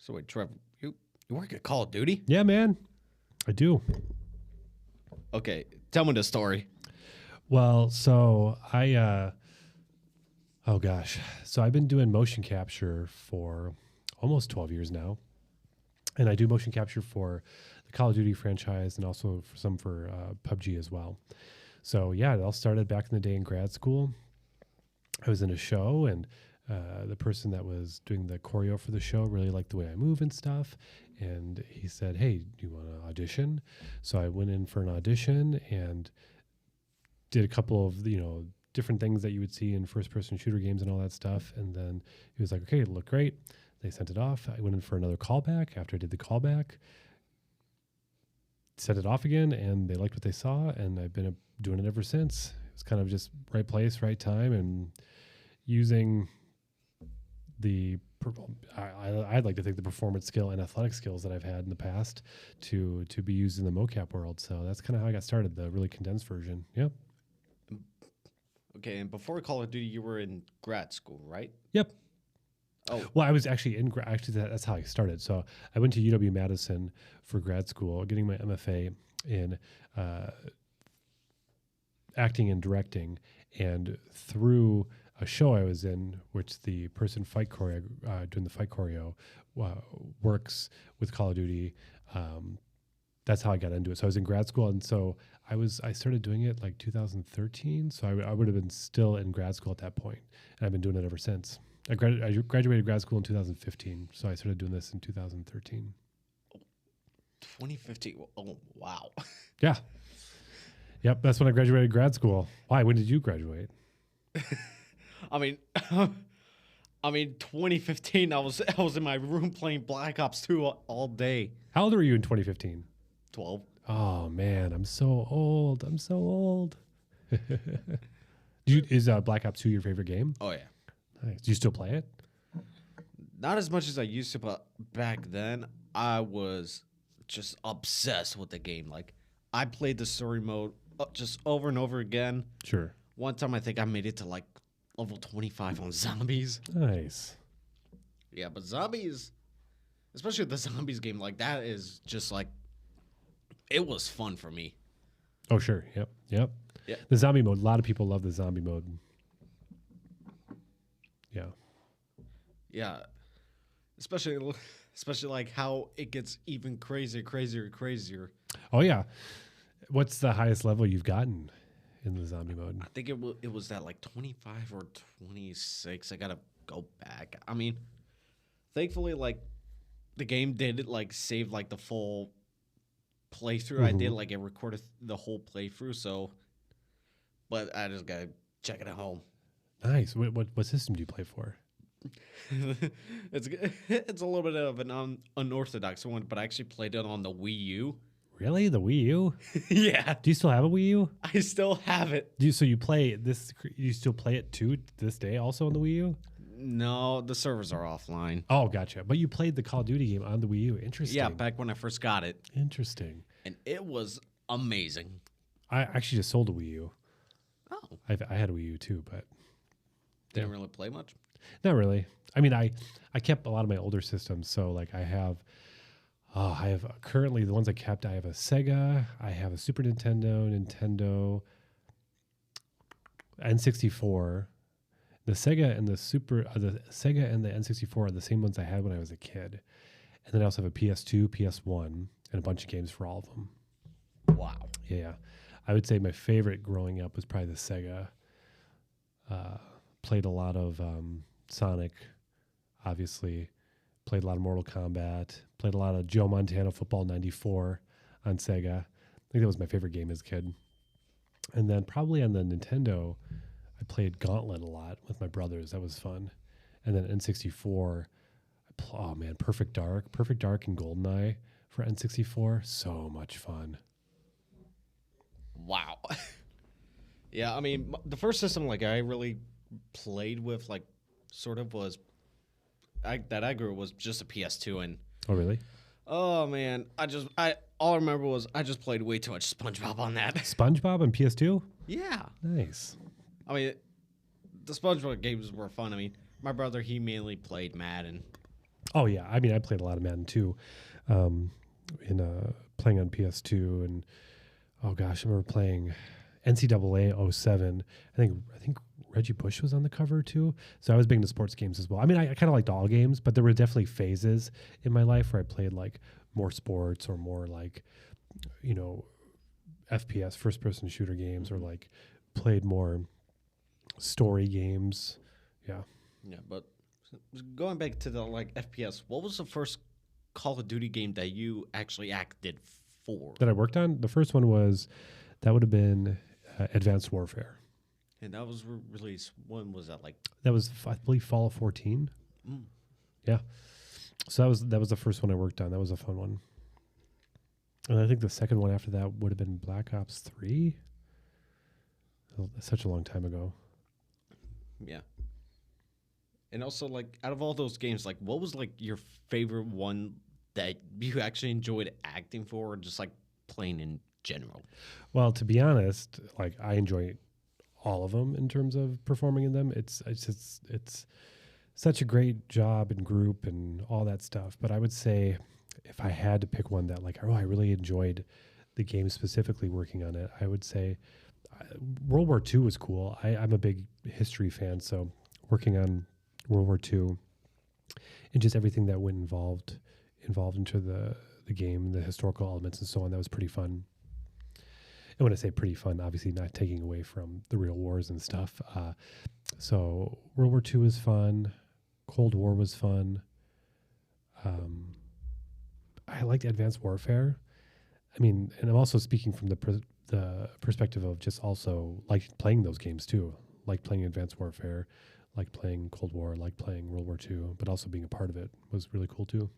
So wait, Trevor, you work at Call of Duty? Yeah, man, I do. Okay, tell me the story. Well, so oh gosh, so I've been doing motion capture for almost 12 years now, and I do motion capture for the Call of Duty franchise and also for some for PUBG as well. So yeah, it all started back in the day in grad school. I was in a show, and the person that was doing the choreo for the show really liked the way I move and stuff. And he said, "Hey, do you want to audition?" So I went in for an audition and did a couple of different things that you would see in first-person shooter games and all that stuff. And then he was like, "Okay, it looked great." They sent it off. I went in for another callback. After I did the callback, sent it off again, and they liked what they saw, and I've been doing it ever since. It's kind of just right place, right time, and using I'd like to think the performance skill and athletic skills that I've had in the past to be used in the mocap world. So that's kind of how I got started, the really condensed version. Yep. Okay, and before Call of Duty, you were in grad school, right? Yep. Oh, Well, I was actually that's how I started. So I went to UW-Madison for grad school, getting my MFA in acting and directing, and through a show I was in, which the person doing the fight choreo works with Call of Duty. That's how I got into it. So I was in grad school, and so I started doing it like 2013. So I would have been still in grad school at that point, and I've been doing it ever since. I graduated grad school in 2015, so I started doing this in 2013. 2015. Oh, wow. Yeah. Yep, that's when I graduated grad school. Why? When did you graduate? I mean, 2015. I was in my room playing Black Ops 2 all day. How old were you in 2015? 12. Oh man, I'm so old. Is Black Ops 2 your favorite game? Oh yeah. Nice. Do you still play it? Not as much as I used to, but back then I was just obsessed with the game. Like I played the story mode just over and over again. Sure. One time I think I made it to like level 25 on zombies. Nice. Yeah, but zombies, especially the zombies game, like that is just like, it was fun for me. Oh, sure. Yep. Yeah. The zombie mode. A lot of people love the zombie mode. Yeah. Yeah. Especially like how it gets even crazier. Oh, yeah. What's the highest level you've gotten in the zombie mode? I think it was that like 25 or 26. I gotta go back. I mean, thankfully, like the game did like save like the full playthrough. Mm-hmm. I did like it recorded the whole playthrough. So, but I just gotta check it at home. Nice. What system do you play for? It's a little bit of an unorthodox one, but I actually played it on the Wii U. Really? The Wii U? Yeah. Do you still have a Wii U? I still have it. So you play this? You still play it to this day, also on the Wii U? No, the servers are offline. Oh, gotcha. But you played the Call of Duty game on the Wii U. Interesting. Yeah, back when I first got it. Interesting. And it was amazing. I actually just sold a Wii U. Oh. I had a Wii U too, but Didn't really play much? not really. I mean, I kept a lot of my older systems. So like I have currently the ones I kept. I have a Sega. I have a Super Nintendo, N64. The Sega and the Sega and the N64 are the same ones I had when I was a kid. And then I also have a PS2, PS1, and a bunch of games for all of them. Wow. Yeah. I would say my favorite growing up was probably the Sega. Played a lot of Sonic, obviously. Played a lot of Mortal Kombat. Played a lot of Joe Montana Football 94 on Sega. I think that was my favorite game as a kid. And then probably on the Nintendo, I played Gauntlet a lot with my brothers. That was fun. And then N64, oh man, Perfect Dark and GoldenEye for N64. So much fun. Wow. Yeah, I mean, the first system like I really played with like sort of was that I grew was just a PS2 and Oh really? oh man, all I remember was I just played way too much SpongeBob on that. SpongeBob on PS2? Yeah. Nice. I mean, the SpongeBob games were fun. I mean, my brother, he mainly played Madden. Oh yeah, I mean I played a lot of Madden too, in playing on PS2, and oh gosh, I remember playing NCAA '07. I think Reggie Bush was on the cover too. So I was big into sports games as well. I mean, I kind of liked all games, but there were definitely phases in my life where I played like more sports or more like, you know, FPS, first person shooter games, or like played more story games. Yeah. Yeah, but going back to the like FPS, what was the first Call of Duty game that you actually acted for? That I worked on. The first one that would have been Advanced Warfare. And that was released. When was that? Like That was, I believe, fall of 14. Yeah. So that was the first one I worked on. That was a fun one. And I think the second one after that would have been Black Ops 3. Such a long time ago. yeah. And also, like, out of all those games, like, what was like your favorite one that you actually enjoyed acting for, or just like playing in general? Well, to be honest, like I enjoy all of them in terms of performing in them. It's such a great job and group and all that stuff. But I would say if I had to pick one that like, oh, I really enjoyed the game specifically working on it, I would say World War II was cool. I'm a big history fan, so working on World War II and just everything that went involved into the game, the historical elements and so on, that was pretty fun. And when I say pretty fun, obviously not taking away from the real wars and stuff. So World War II was fun. Cold War was fun. I liked Advanced Warfare. I mean, and I'm also speaking from the perspective of just also like playing those games too, like playing Advanced Warfare, like playing Cold War, like playing World War II, but also being a part of it was really cool too.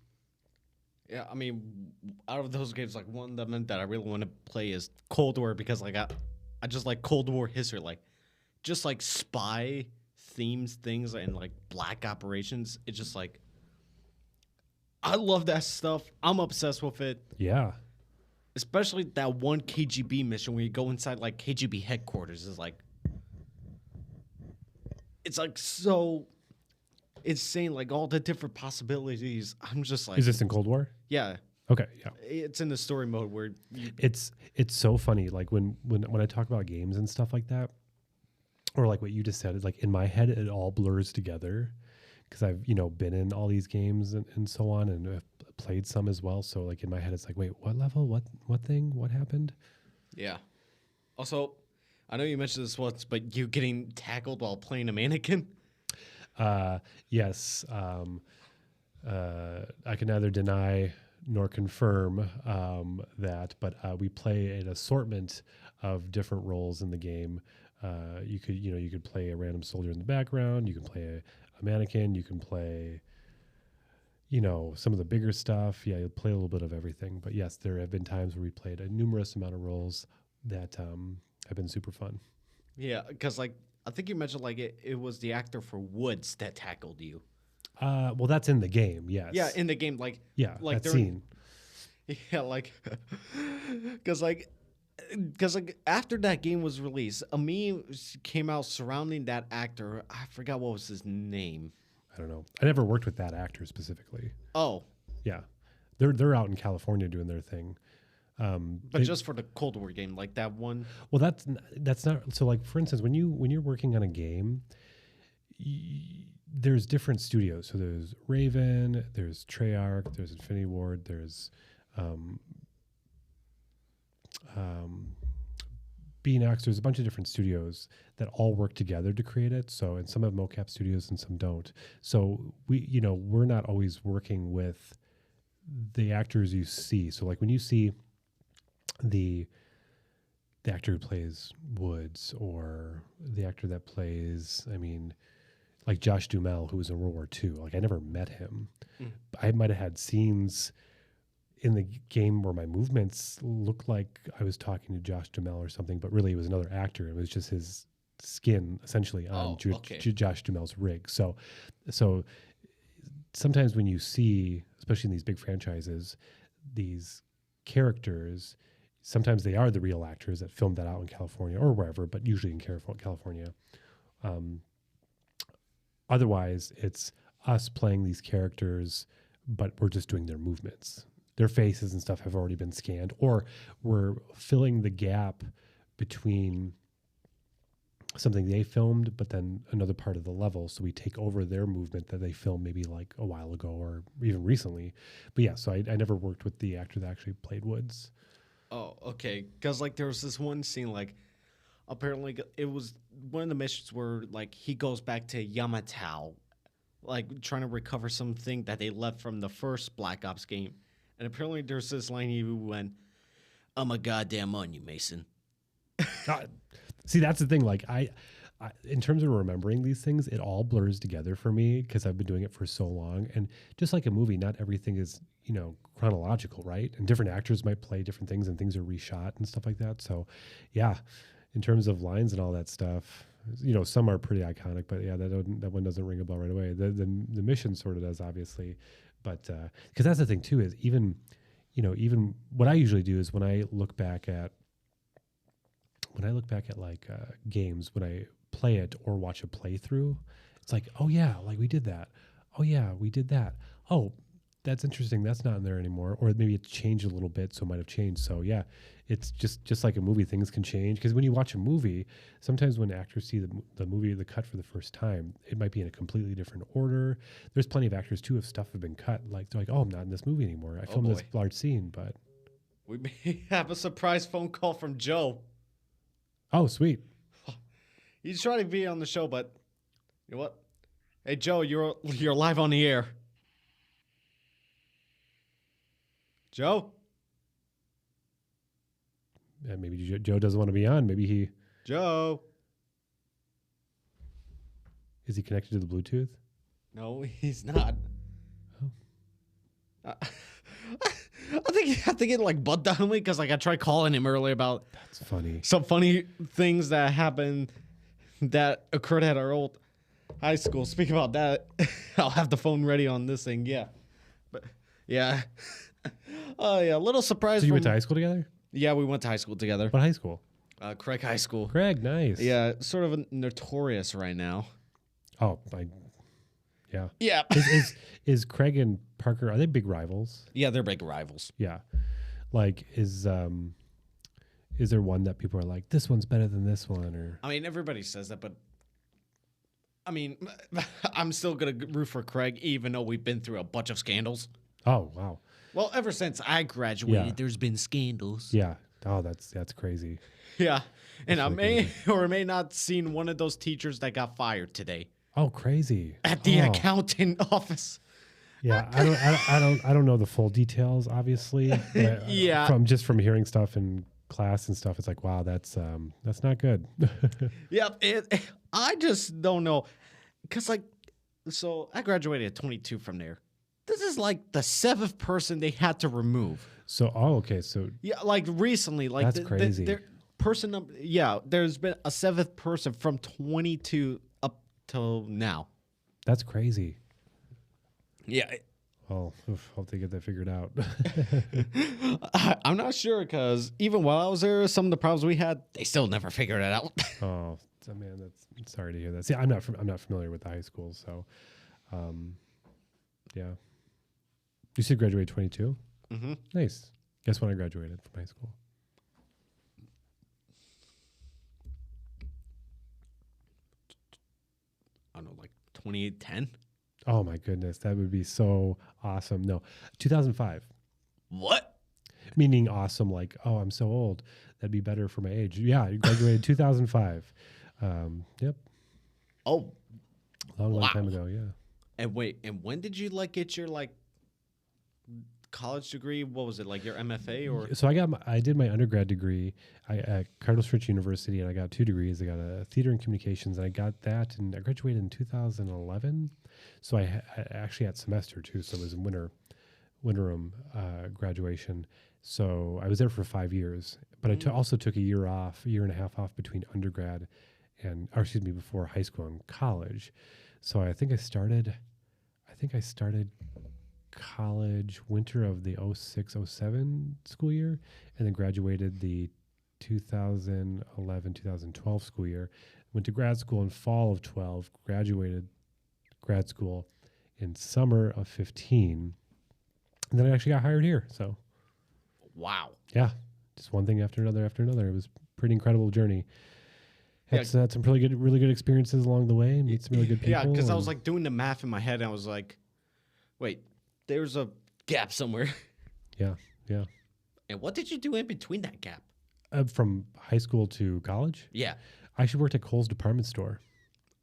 Yeah, I mean, out of those games, like one of them that I really want to play is Cold War because like I just like Cold War history, like just like spy themes, things, and like black operations. It's just like I love that stuff. I'm obsessed with it. Yeah. Especially that one KGB mission where you go inside like KGB headquarters is like it's like so insane, like all the different possibilities. I'm just like, Is this in Cold War? yeah, Okay, yeah. it's in the story mode where It's so funny. Like when I talk about games and stuff like that, or like what you just said, is like in my head it all blurs together because I've been in all these games and so on, and I've played some as well. So like in my head it's like, wait, what level? What thing? What happened? yeah. Also, I know you mentioned this once, but you getting tackled while playing a mannequin. Yes. I can neither deny nor confirm that, but we play an assortment of different roles in the game. You could play a random soldier in the background. You can play a mannequin. You can play, some of the bigger stuff. Yeah, you'll play a little bit of everything. But yes, there have been times where we played a numerous amount of roles that have been super fun. Yeah, because like I think you mentioned like it was the actor for Woods that tackled you. Well, that's in the game, yes. Yeah, in the game, like that scene. Yeah, like because after that game was released, a meme came out surrounding that actor. I forgot what was his name. I don't know. I never worked with that actor specifically. Oh, yeah, they're out in California doing their thing. But just for the Cold War game, like that one. Well, that's not so. Like for instance, when you're working on a game, there's different studios. So there's Raven, there's Treyarch, there's Infinity Ward, there's Beanox. There's a bunch of different studios that all work together to create it. So and some have mocap studios and some don't. So we're not always working with the actors you see. So like when you see the actor who plays Woods or the actor that plays, like Josh Duhamel, who was in World War II. Like I never met him. I might have had scenes in the game where my movements looked like I was talking to Josh Duhamel or something, but really it was another actor. It was just his skin essentially on Josh Duhamel's rig. So sometimes when you see, especially in these big franchises, these characters, sometimes they are the real actors that filmed that out in California or wherever, but usually in California. Otherwise, it's us playing these characters but we're just doing their movements. Their faces and stuff have already been scanned, or we're filling the gap between something they filmed, but then another part of the level. So we take over their movement that they filmed maybe like a while ago or even recently. But yeah, so I never worked with the actor that actually played Woods. Oh, okay. Because like there was this one scene, like apparently it was one of the missions where like he goes back to Yamato, like trying to recover something that they left from the first Black Ops game. And apparently there's this line he went, "I'm a goddamn onion, Mason." See, that's the thing. Like I, in terms of remembering these things, it all blurs together for me because I've been doing it for so long. And just like a movie, not everything is, chronological, right? And different actors might play different things and things are reshot and stuff like that. So yeah, in terms of lines and all that stuff, some are pretty iconic, but yeah, that one doesn't ring a bell right away. The mission sort of does, obviously, but because that's the thing too, is even what I usually do is when I look back at like games, when I play it or watch a playthrough, it's like, oh yeah, like we did that. Oh yeah, we did that. Oh, that's interesting. That's not in there anymore. Or maybe it's changed a little bit, so it might have changed. So yeah, it's just like a movie, things can change. Because when you watch a movie, sometimes when actors see the movie, the cut for the first time, it might be in a completely different order. There's plenty of actors too, if stuff have been cut, like they're like, oh, I'm not in this movie anymore. I filmed this large scene, but we may have a surprise phone call from Joe. Oh, sweet. He's trying to be on the show, but you know what? Hey, Joe, you're live on the air. Joe? Yeah, maybe Joe doesn't want to be on. Maybe Joe? Is he connected to the Bluetooth? No, he's not. Oh. I think it like butt dialed me because like I tried calling him earlier about That's funny. some funny things that happened that occurred at our old high school. Speaking about that, I'll have the phone ready on this thing. Yeah, but yeah, oh yeah, a little surprise. So you went to high school together? Yeah, we went to high school together. What high school? Craig High School. Craig, nice. Yeah, sort of notorious right now. Oh, yeah. Yeah. Is Craig and Parker, are they big rivals? Yeah, they're big rivals. Yeah. Like, is there one that people are like, this one's better than this one? Or I mean, everybody says that, but I mean, I'm still going to root for Craig, even though we've been through a bunch of scandals. Oh, wow. Well, ever since I graduated, Yeah. there's been scandals. Yeah. Oh, that's crazy. Yeah. And I That's may really or may not seen one of those teachers that got fired today Oh, crazy. at the Oh. accountant office. Yeah, I don't know the full details, obviously. But Yeah. from hearing stuff in class and stuff, it's like, wow, that's not good. Yep. I just don't know. Because, like, so I graduated at 22 from there. This is like the 7th person they had to remove. So, okay, so Yeah, like recently. Like That's crazy. Person number, yeah, there's been a 7th person from 22 up till now. that's crazy. Yeah. Oh, hope they get that figured out. I'm not sure because even while I was there, some of the problems we had, they still never figured it out. Oh, man, that's sorry to hear that. See, I'm not familiar with the high school, so yeah. You said graduated 22? Mm-hmm. Nice. Guess when I graduated from high school? I don't know, like 2010. Oh my goodness, that would be so awesome. No, 2005. What? Meaning awesome, like, oh, I'm so old. That'd be better for my age. Yeah, I graduated 2005. Yep. Oh, Long Wow. time ago, yeah. and wait, and when did you like get your like college degree? What was it, like your MFA or? So I did my undergrad degree at Cardinal Stritch University, and I got 2 degrees. I got a theater and communications, and I got that, and I graduated in 2011. So I actually had semester too, so it was in winterim graduation. So I was there for 5 years, but I also took a year and a half off between undergrad before high school and college. So I think I started college winter of the 06-07 school year, and then graduated the 2011-2012 school year. Went to grad school in fall of 12, graduated grad school in summer of 15, And then I actually got hired here. So, Wow. yeah, just one thing after another after another. It was a pretty incredible journey. Had some really good experiences along the way. Meet some really good people. Yeah, because I was like doing the math in my head, and I was like, wait, there's a gap somewhere. Yeah. And what did you do in between that gap? From high school to college, Yeah. I actually worked at Kohl's department store.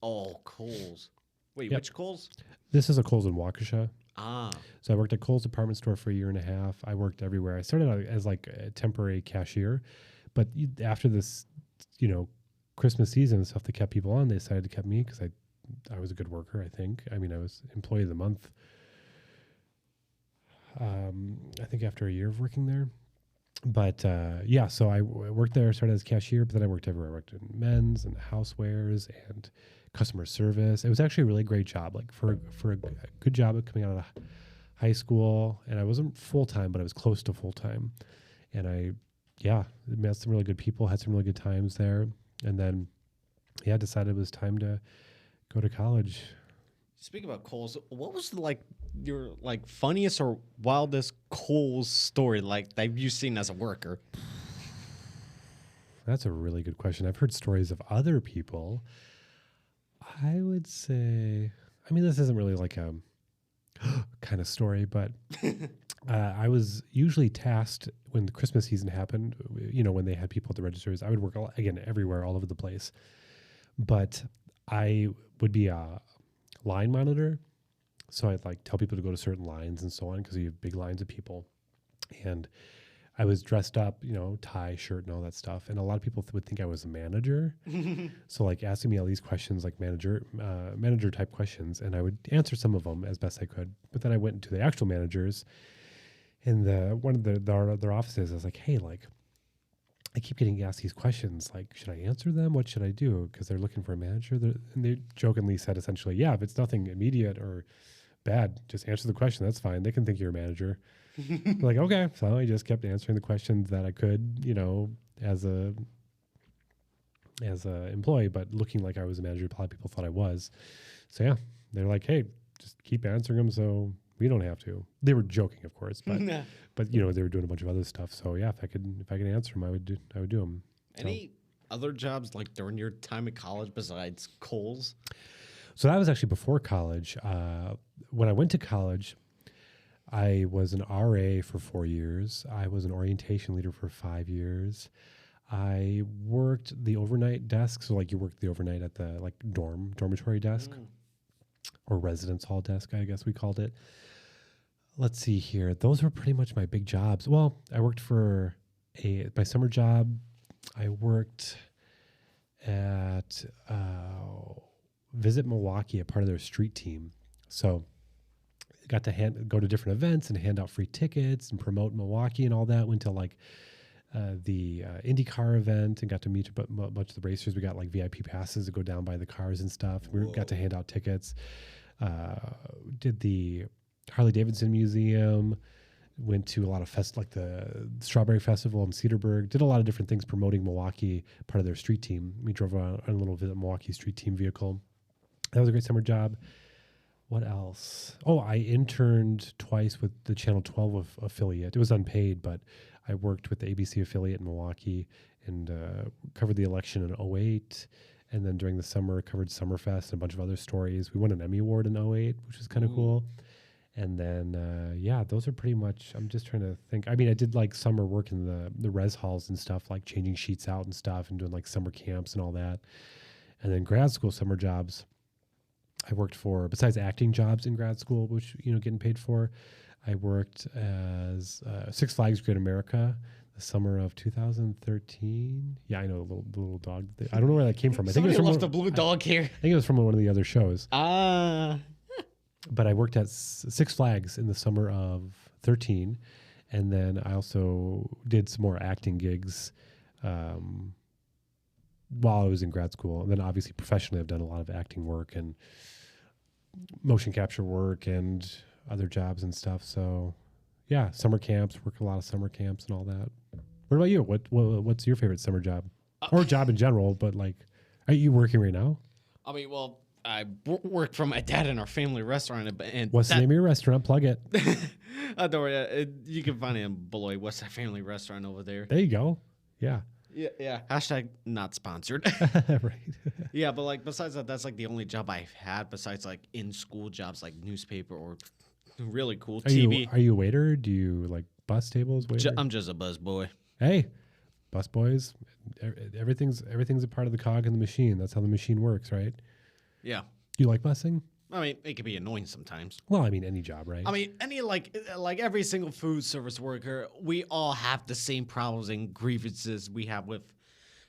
Oh, Kohl's. Wait, Yep. which Kohl's? This is a Kohl's in Waukesha. Ah. So I worked at Kohl's department store for a year and a half. I worked everywhere. I started out as like a temporary cashier, but after this, Christmas season and stuff that kept people on, they decided to keep me because I was a good worker, I think. I mean, I was employee of the month. I think after a year of working there. But so I worked there, started as cashier, but then I worked everywhere. I worked in men's and housewares and customer service. It was actually a really great job, like for a good job of coming out of high school. And I wasn't full-time, but I was close to full-time. And I met some really good people, had some really good times there. And then, decided it was time to go to college. Speaking about Kohl's, what was your funniest or wildest Kohl's story that you've seen as a worker? That's a really good question. I've heard stories of other people. I would say, this isn't really like a kind of story, but I was usually tasked when the Christmas season happened, when they had people at the registers. I would work, again, everywhere, all over the place. But I would be a line monitor. So I'd tell people to go to certain lines and so on because you have big lines of people. And I was dressed up, tie, shirt, and all that stuff. And a lot of people would think I was a manager. So asking me all these questions, manager type questions, and I would answer some of them as best I could. But then I went into the actual managers, and one of their offices. I was like, hey, I keep getting asked these questions. Should I answer them? What should I do? Because they're looking for a manager. And they jokingly said essentially, yeah, if it's nothing immediate or bad, just answer the question. That's fine. They can think you're a manager. Like, okay. So I just kept answering the questions that I could, as a employee, but looking like I was a manager. A lot of people thought I was. So yeah, they're like, hey, just keep answering them so we don't have to. They were joking, of course, but but they were doing a bunch of other stuff. So yeah, if I could answer them, I would do them. Any other jobs during your time at college besides Kohl's? So that was actually before college. When I went to college, I was an RA for 4 years. I was an orientation leader for 5 years. I worked the overnight desk. So you worked the overnight at the dormitory desk or residence hall desk, I guess we called it. Let's see here. Those were pretty much my big jobs. Well, I worked for my summer job. I worked at Visit Milwaukee, a part of their street team. So I got to go to different events and hand out free tickets and promote Milwaukee and all that. Went to the IndyCar event and got to meet a bunch of the racers. We got VIP passes to go down by the cars and stuff. We got to hand out tickets. Did the Harley Davidson Museum. Went to a lot of the Strawberry Festival in Cedarburg. Did a lot of different things promoting Milwaukee, part of their street team. We drove around on a little Visit Milwaukee street team vehicle. That was a great summer job. What else? Oh, I interned twice with the Channel 12 affiliate. It was unpaid, but I worked with the ABC affiliate in Milwaukee and covered the election in 2008. And then during the summer, covered Summerfest and a bunch of other stories. We won an Emmy Award in 2008, which was kind of cool. And then, those are pretty much, I'm just trying to think. I did summer work in the res halls and stuff, changing sheets out and stuff and doing summer camps and all that. And then grad school summer jobs, I worked for, besides acting jobs in grad school, which, getting paid for, I worked as Six Flags Great America the summer of 2013. Yeah, I know the little dog. I don't know where that came from. I think it was from left a blue dog here. I think it was from one of the other shows. But I worked at Six Flags in the summer of 13, and then I also did some more acting gigs while I was in grad school. And then obviously professionally I've done a lot of acting work and motion capture work and other jobs and stuff. So yeah, summer camps, work a lot of summer camps and all that. What about you? What's your favorite summer job? Or job in general, but are you working right now? I worked for my dad in our family restaurant. And what's the name of your restaurant? Plug it. Don't worry. You can find it in Beloit West Side Family Restaurant over there. There you go. Yeah. Yeah. Hashtag not sponsored. Right. Yeah, but like besides that, that's like the only job I've had besides like in school jobs like newspaper or really cool TV. Are you a waiter? Do you like bus tables? Waiter? I'm just a buzz boy. Hey, bus boys. Everything's a part of the cog in the machine. That's how the machine works, right? Yeah. You like busing? I mean, it can be annoying sometimes. Well, I mean, any job, right? I mean, any like every single food service worker, we all have the same problems and grievances we have with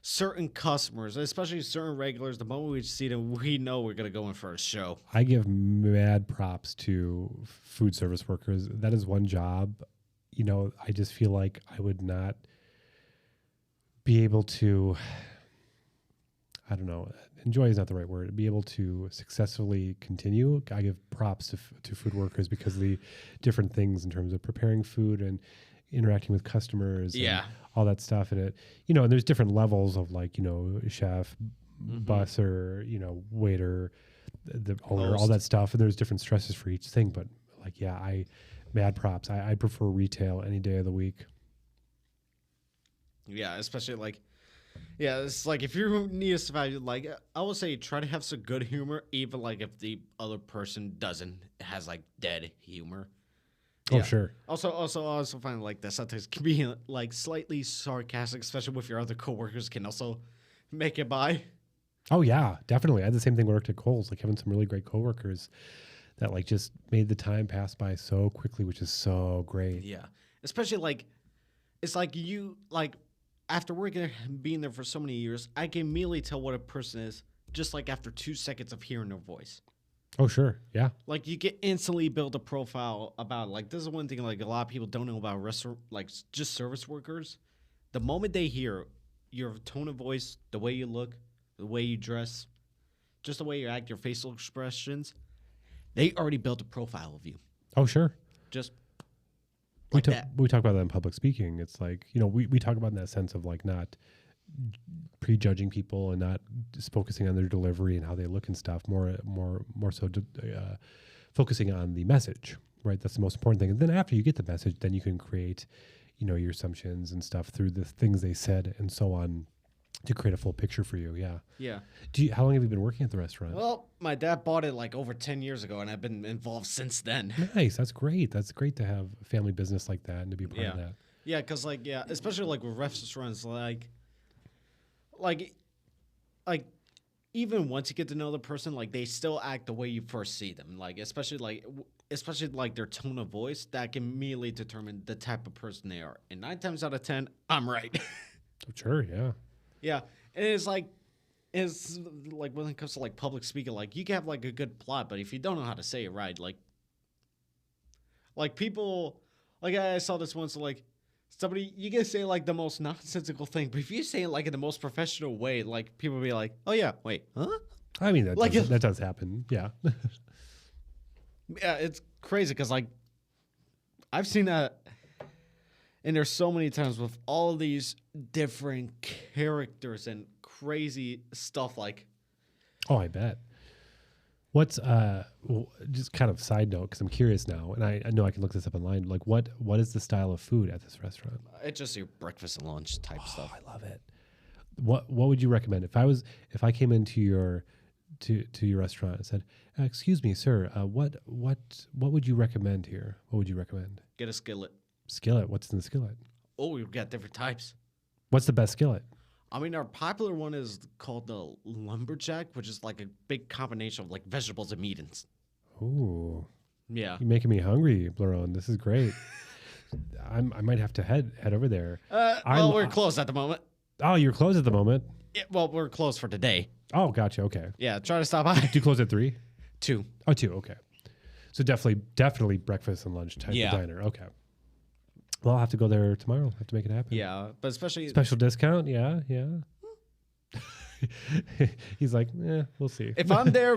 certain customers, especially certain regulars. The moment we see them, we know we're gonna go in for a show. I give mad props to food service workers. That is one job. You know, I just feel like I would not be able to. I don't know. Enjoy is not the right word. Be able to successfully continue. I give props to food workers because of the different things in terms of preparing food and interacting with customers. Yeah. And all that stuff in it. You know, and there's different levels of like, you know, chef, busser, you know, waiter, the owner, all that stuff. And there's different stresses for each thing. But like, yeah, mad props. I prefer retail any day of the week. Yeah, especially like. Yeah, it's like if you need to survive, like I would say, try to have some good humor, even like if the other person has like dead humor. Oh, Yeah. sure. Also find like that sometimes can be like slightly sarcastic, especially with your other coworkers, can also make it by. Oh yeah, definitely. I had the same thing when I worked at Kohl's, like having some really great coworkers that like just made the time pass by so quickly, which is so great. Yeah, especially like it's like you like. After working there and being there for so many years, I can immediately tell what a person is just like after 2 seconds of hearing their voice. Oh, sure. Yeah. Like you can instantly build a profile about it. Like this is one thing like a lot of people don't know about restaurant, like just service workers. The moment they hear your tone of voice, the way you look, the way you dress, just the way you act, your facial expressions, they already built a profile of you. Oh, sure. Just We like that. talk about that in public speaking. It's like, you know, we talk about in that sense of like not prejudging people and not just focusing on their delivery and how they look and stuff. More so focusing on the message, right? That's the most important thing. And then after you get the message, then you can create, you know, your assumptions and stuff through the things they said and so on to create a full picture for you. Yeah. Yeah. How long have you been working at the restaurant? Well, my dad bought it like over 10 years ago, and I've been involved since then. Nice. That's great. That's great to have a family business like that and to be part of that. Yeah, because like especially like with restaurants, like even once you get to know the person, like they still act the way you first see them. Like especially like their tone of voice that can immediately determine the type of person they are. And 9 times out of 10, I'm right. Sure. Yeah. Yeah, and it's like when it comes to like public speaking, like you can have like a good plot, but if you don't know how to say it right, like people, like I saw this once, like somebody, you can say like the most nonsensical thing, but if you say it like in the most professional way, like people will be like, oh yeah, wait, huh? I mean, Like that does happen. Yeah. Yeah, it's crazy because like I've seen that. And there's so many times with all these different characters and crazy stuff like. Oh, I bet. What's just kind of side note because I'm curious now, and I know I can look this up online. Like, what is the style of food at this restaurant? It's just your breakfast and lunch type stuff. I love it. What would you recommend if I came into your restaurant and said, "Excuse me, sir, what would you recommend here? What would you recommend?" Get a skillet. Skillet. What's in the skillet? Oh, we've got different types. What's the best skillet? I mean, our popular one is called the lumberjack, which is like a big combination of like vegetables and meat. Ooh, Yeah. you're making me hungry, Blaron. This is great. I might have to head over there. We're closed at the moment. Oh, you're closed at the moment. Yeah, well, we're closed for today. Oh, gotcha. Okay. Yeah, try to stop by. Do you close at 3? 2. Oh, 2. Okay. So definitely breakfast and lunch type of Yeah. diner. Okay. Well, I'll have to go there tomorrow. Have to make it happen. Yeah, but especially Special discount? Yeah. He's like, we'll see. if I'm there,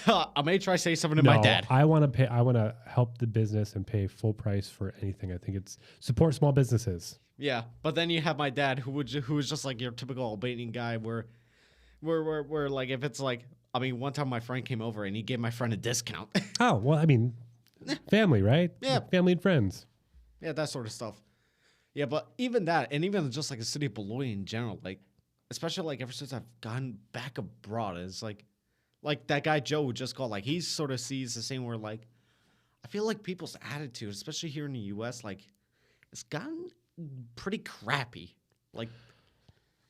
I may try to say something to my dad. I want to pay. I want to help the business and pay full price for anything. I think it's support small businesses. Yeah, but then you have my dad who is just like your typical Albanian guy where like if it's like, I mean, one time my friend came over and he gave my friend a discount. Oh, well, I mean, family, right? Yeah. Family and friends. Yeah, that sort of stuff. Yeah, but even that, and even just like the city of Beloit in general, like, especially like ever since I've gone back abroad, it's like that guy Joe who just called, like, he sort of sees the same where, like, I feel like people's attitude, especially here in the U.S., like, it's gotten pretty crappy. Like,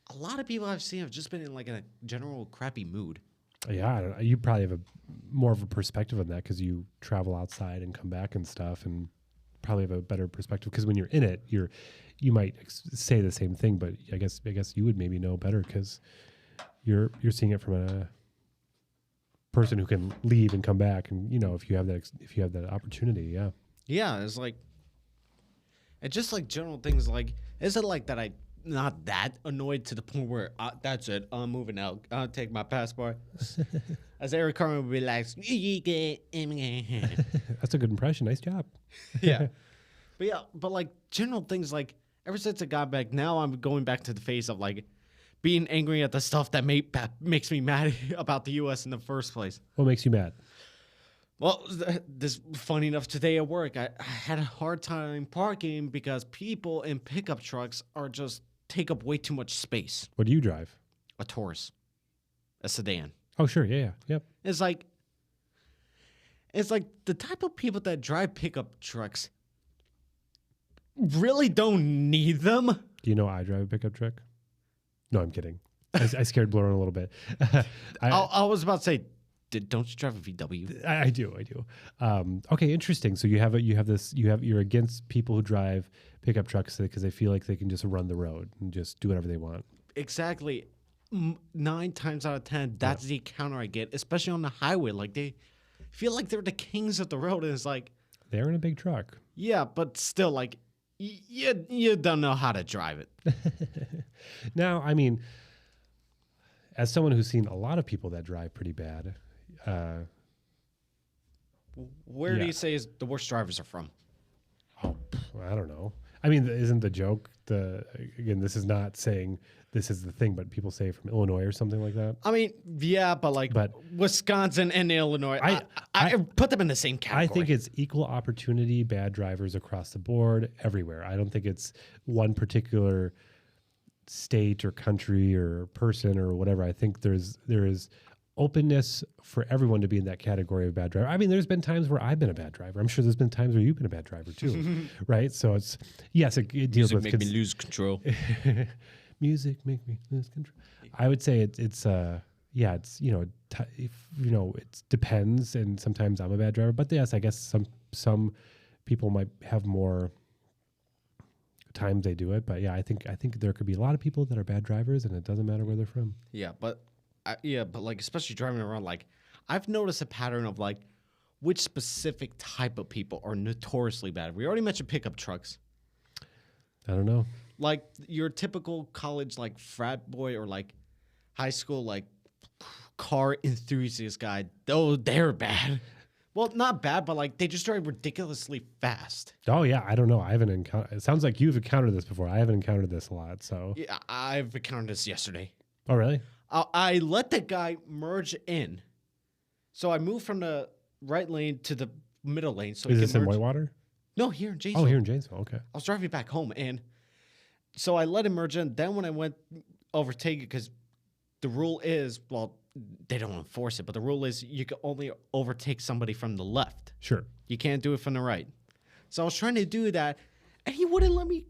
a lot of people I've seen have just been in, like, a general crappy mood. Yeah, I don't know. You probably have more of a perspective on that because you travel outside and come back and stuff, and probably have a better perspective because when you're in it, you might say the same thing, but I guess you would maybe know better because you're seeing it from a person who can leave and come back, and if you have that opportunity, yeah. Yeah, it's like, it's just like general things. Like, is it like that? I not that annoyed to the point where that's it. I'm moving out. I'll take my passport. As Eric Carmen would be like, That's a good impression. Nice job. yeah. But like general things, like ever since I got back, now I'm going back to the phase of like being angry at the stuff that makes me mad about the U.S. in the first place. What makes you mad? Well, this funny enough, today at work, I had a hard time parking because people in pickup trucks take up way too much space. What do you drive? A Taurus, a sedan. Oh, sure. Yeah. Yep. It's like the type of people that drive pickup trucks really don't need them. Do you know I drive a pickup truck? No, I'm kidding. I scared Blur a little bit. I was about to say, don't you drive a VW? I do. Okay, interesting. So you're against people who drive pickup trucks because they feel like they can just run the road and just do whatever they want. Exactly. 9 times out of 10, that's the encounter I get, especially on the highway. Like, they feel like they're the kings of the road, and it's like, they're in a big truck. Yeah, but still, like, you don't know how to drive it. Now, I mean, as someone who's seen a lot of people that drive pretty bad, where do you say the worst drivers are from? Oh, I don't know. I mean, isn't the joke again? This is not saying this is the thing, but people say from Illinois or something like that. I mean, yeah, but Wisconsin and Illinois, I put them in the same category. I think it's equal opportunity bad drivers across the board everywhere. I don't think it's one particular state or country or person or whatever. I think there is openness for everyone to be in that category of bad driver. I mean, there's been times where I've been a bad driver. I'm sure there's been times where you've been a bad driver too, right? So it deals with make me lose control. Music make me lose control. I would say it depends, and sometimes I'm a bad driver. But yes, I guess some people might have more times they do it. But yeah, I think there could be a lot of people that are bad drivers, and it doesn't matter where they're from. Yeah, but like especially driving around, like I've noticed a pattern of like which specific type of people are notoriously bad. We already mentioned pickup trucks. I don't know. Like your typical college, like frat boy or like high school, like car enthusiast guy. Though they're bad. Well, not bad, but like they just drive ridiculously fast. Oh yeah, I don't know. I haven't encountered. It sounds like you've encountered this before. I haven't encountered this a lot. So yeah, I've encountered this yesterday. Oh really? I let the guy merge in, so I moved from the right lane to the middle lane. So is this in Whitewater? No, here in Janesville. Oh, here in Janesville. Okay. I was driving back home, and so I let him merge in. Then when I went overtake it, because the rule is, well, they don't enforce it, but the rule is you can only overtake somebody from the left. Sure. You can't do it from the right. So I was trying to do that, and he wouldn't let me.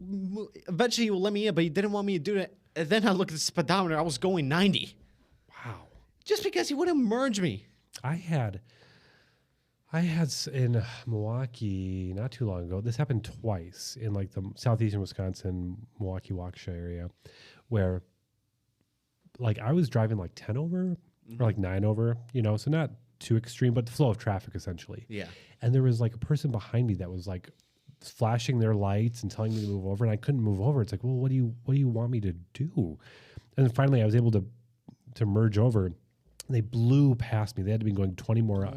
Eventually, he would let me in, but he didn't want me to do it. And then I looked at the speedometer. I was going 90. Wow. Just because he wouldn't merge me. I had in Milwaukee not too long ago. This happened twice in like the southeastern Wisconsin, Milwaukee, Waukesha area, where like I was driving like 10 over or like 9 over, so not too extreme, but the flow of traffic essentially. Yeah. And there was like a person behind me that was like flashing their lights and telling me to move over, and I couldn't move over. It's like, well, what do you want me to do? And then finally I was able to merge over. They blew past me. They had to be going 20 more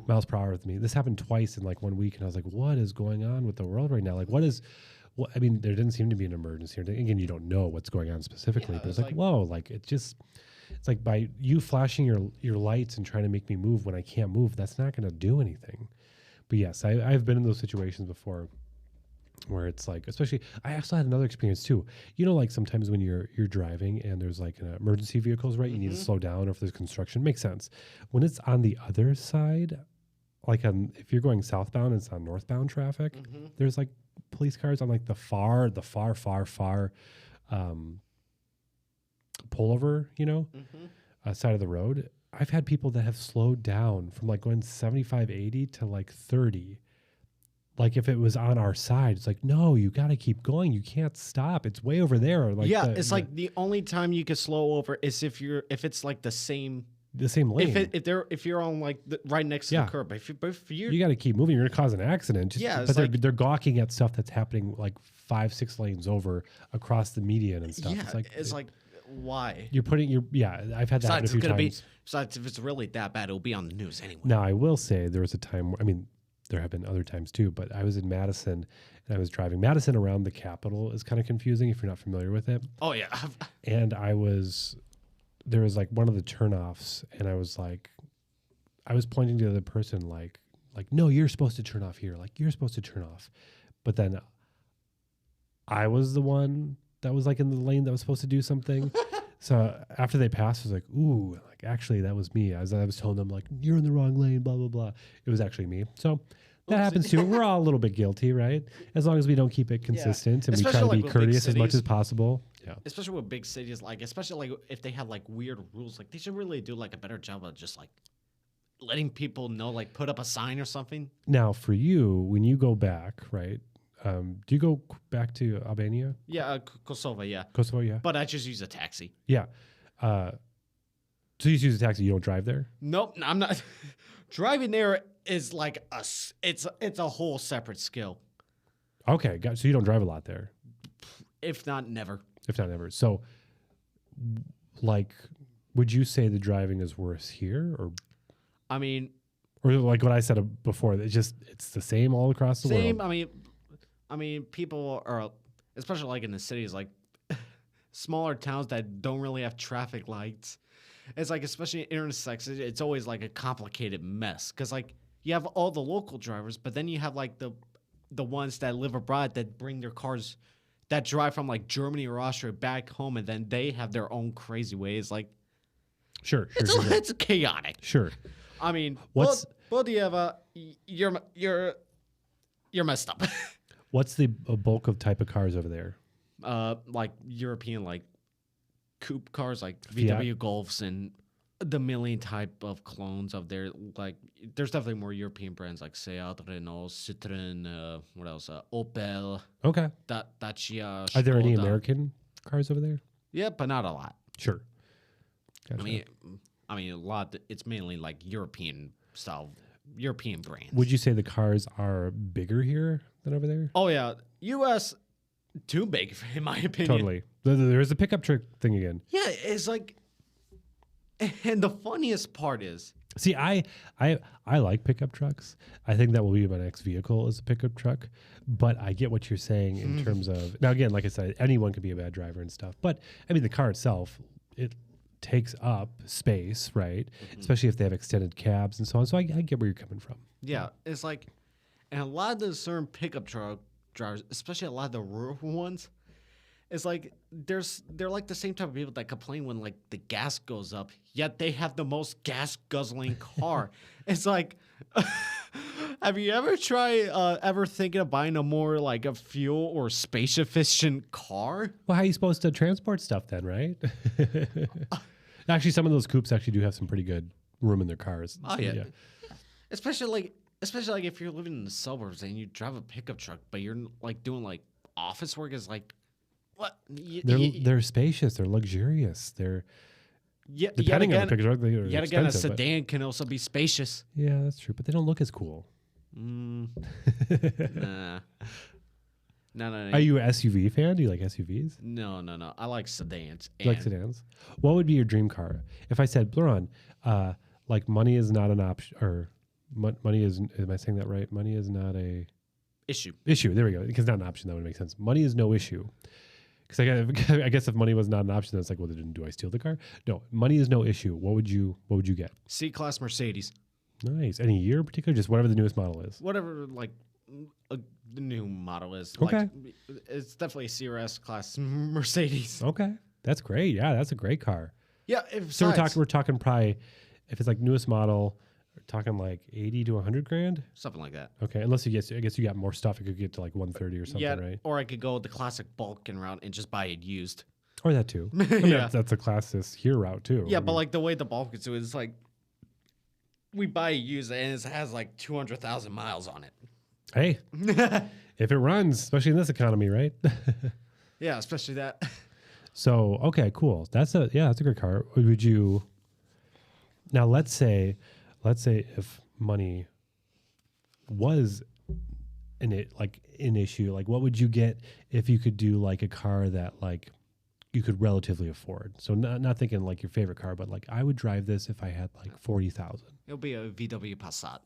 miles per hour with me. This happened twice in like 1 week, and I was like, what is going on with the world right now? Like, I mean, there didn't seem to be an emergency. Again, you don't know what's going on specifically, but it's like, whoa, like it's like by you flashing your lights and trying to make me move when I can't move, that's not going to do anything. But yes, I've been in those situations before where it's like, especially, I also had another experience too. You know, like sometimes when you're driving and there's like an emergency vehicles, right? You need to slow down, or if there's construction, makes sense. When it's on the other side, like if you're going southbound and it's on northbound traffic, there's like police cars on like the far pullover, side of the road. I've had people that have slowed down from like going 75, 80 to like 30. Like if it was on our side, it's like, no, you got to keep going. You can't stop. It's way over there. Like it's like the only time you can slow over is if it's like the same lane. If you're on like right next to the curb. If you got to keep moving. You're going to cause an accident. But they're gawking at stuff that's happening like 5-6 lanes over across the median and stuff. Yeah, it's like why you're putting I've had that happen a few times. Besides, if it's really that bad, it'll be on the news anyway. Now I will say there was a time. There have been other times too, but I was in Madison and I was driving. Madison around the Capitol is kind of confusing if you're not familiar with it. Oh yeah. And there was like one of the turnoffs, and I was pointing to the other person like, no, you're supposed to turn off here. Like you're supposed to turn off. But then I was the one that was like in the lane that was supposed to do something. So after they passed, I was like, ooh, like actually that was me. As I was telling them like, you're in the wrong lane, blah, blah, blah. It was actually me. So that happens too. We're all a little bit guilty, right? As long as we don't keep it consistent and especially we try to like be courteous as much as possible. Yeah. Especially with big cities, like especially like if they have like weird rules, like they should really do like a better job of just like letting people know, like put up a sign or something. Now for you, when you go back, right? Do you go back to Albania? Yeah, Kosovo, yeah. Kosovo, yeah. But I just use a taxi. Yeah. So you just use a taxi. You don't drive there? Nope, I'm not. Driving there is like it's a whole separate skill. Okay, so you don't drive a lot there. If not, never. So, like, would you say the driving is worse here, or? I mean, or like what I said before, it's the same all across the world. I mean, people are, especially like in the cities, like smaller towns that don't really have traffic lights. It's like, especially in intersections, it's always like a complicated mess. Because like you have all the local drivers, but then you have like the ones that live abroad that bring their cars, that drive from like Germany or Austria back home, and then they have their own crazy ways. Like, sure. It's chaotic. Sure. I mean, you're messed up. What's the bulk of type of cars over there? Like European, like coupe cars, like Fiat? VW Golfs and the million type of clones of their, like, there's definitely more European brands like Seat, Renault, Citroen, what else? Opel. Okay. Dacia. Are there any Skoda. American cars over there? Yeah, but not a lot. Sure. Gotcha. I mean, a lot. It's mainly like European style, European brands. Would you say the cars are bigger here than over there? Oh yeah, U.S. too big in my opinion. Totally. There's a pickup truck thing again. Yeah, it's like, and the funniest part is, see, I like pickup trucks. I think that will be my next vehicle is a pickup truck. But I get what you're saying in terms of, now again, like I said, anyone could be a bad driver and stuff. But I mean, the car itself, it takes up space, right? Especially if they have extended cabs and so on. So I get where you're coming from. Yeah, it's like, and a lot of the certain pickup truck drivers, especially a lot of the rural ones, it's like they're like the same type of people that complain when like the gas goes up, yet they have the most gas guzzling car. It's like, have you ever ever thinking of buying a more like a fuel or space efficient car? Well, how are you supposed to transport stuff then, right? Actually, some of those coupes actually do have some pretty good room in their cars. Oh yeah. Especially like if you're living in the suburbs and you drive a pickup truck, but you're like doing like office work, is like, what? They're spacious. They're luxurious. They're depending on the pickup truck. Yet again, a sedan can also be spacious. Yeah, that's true, but they don't look as cool. Nah. No. Are you an SUV fan? Do you like SUVs? No. I like sedans. You like sedans? What would be your dream car? If I said, Bleuron, like money is not an option, or money is, am I saying that right? Money is not a issue. There we go. Because not an option, that would make sense. Money is no issue. Because I guess if money was not an option, then it's like, well, then do I steal the car? No, money is no issue. What would you get? C-Class Mercedes. Nice. Any year in particular? Just whatever the newest model is. Whatever, like the new model is. Okay. Like, it's definitely a CRS class Mercedes. Okay. That's great. Yeah, that's a great car. Yeah. So we're talking probably, if it's like newest model, we're talking like 80 to 100 grand. Something like that. Okay. Unless I guess you got more stuff. It could get to like 130 or something, Yeah. right? Or I could go the classic Balkan route and just buy it used. Or that too. I mean, Yeah. that's a classist here route too. Yeah, I but mean, like the way the Balkans do it is like we buy it used and it has like 200,000 miles on it. hey, if it runs, especially in this economy, right? Yeah, especially that. So, okay, cool. That's a great car. Would you now let's say if money was an issue, like what would you get if you could do like a car that like you could relatively afford? So not thinking like your favorite car, but like I would drive this if I had like 40,000. It'll be a VW Passat.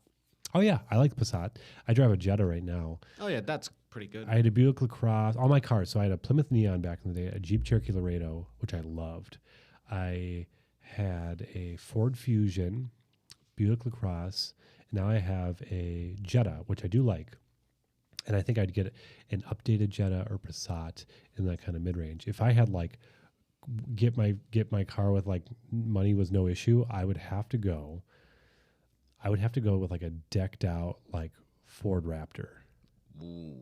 Oh yeah, I like the Passat. I drive a Jetta right now. Oh yeah, that's pretty good. I had a Buick LaCrosse, all my cars. So I had a Plymouth Neon back in the day, a Jeep Cherokee Laredo, which I loved. I had a Ford Fusion, Buick LaCrosse, and now I have a Jetta, which I do like. And I think I'd get an updated Jetta or Passat in that kind of mid-range. If I had like get my car with like money was no issue, I would have to go with like a decked out like Ford Raptor. Ooh.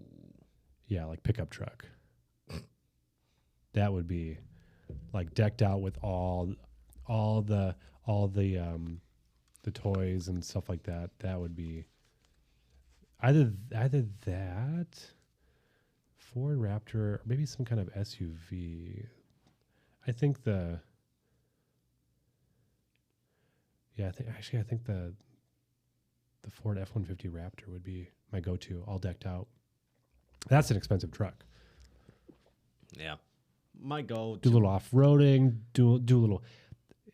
Yeah, like pickup truck. That would be like decked out with all the toys and stuff like that. That would be either that Ford Raptor or maybe some kind of SUV. I think the Ford F-150 Raptor would be my go-to, all decked out. That's an expensive truck. Yeah. My goal. Do a little off-roading, do a little,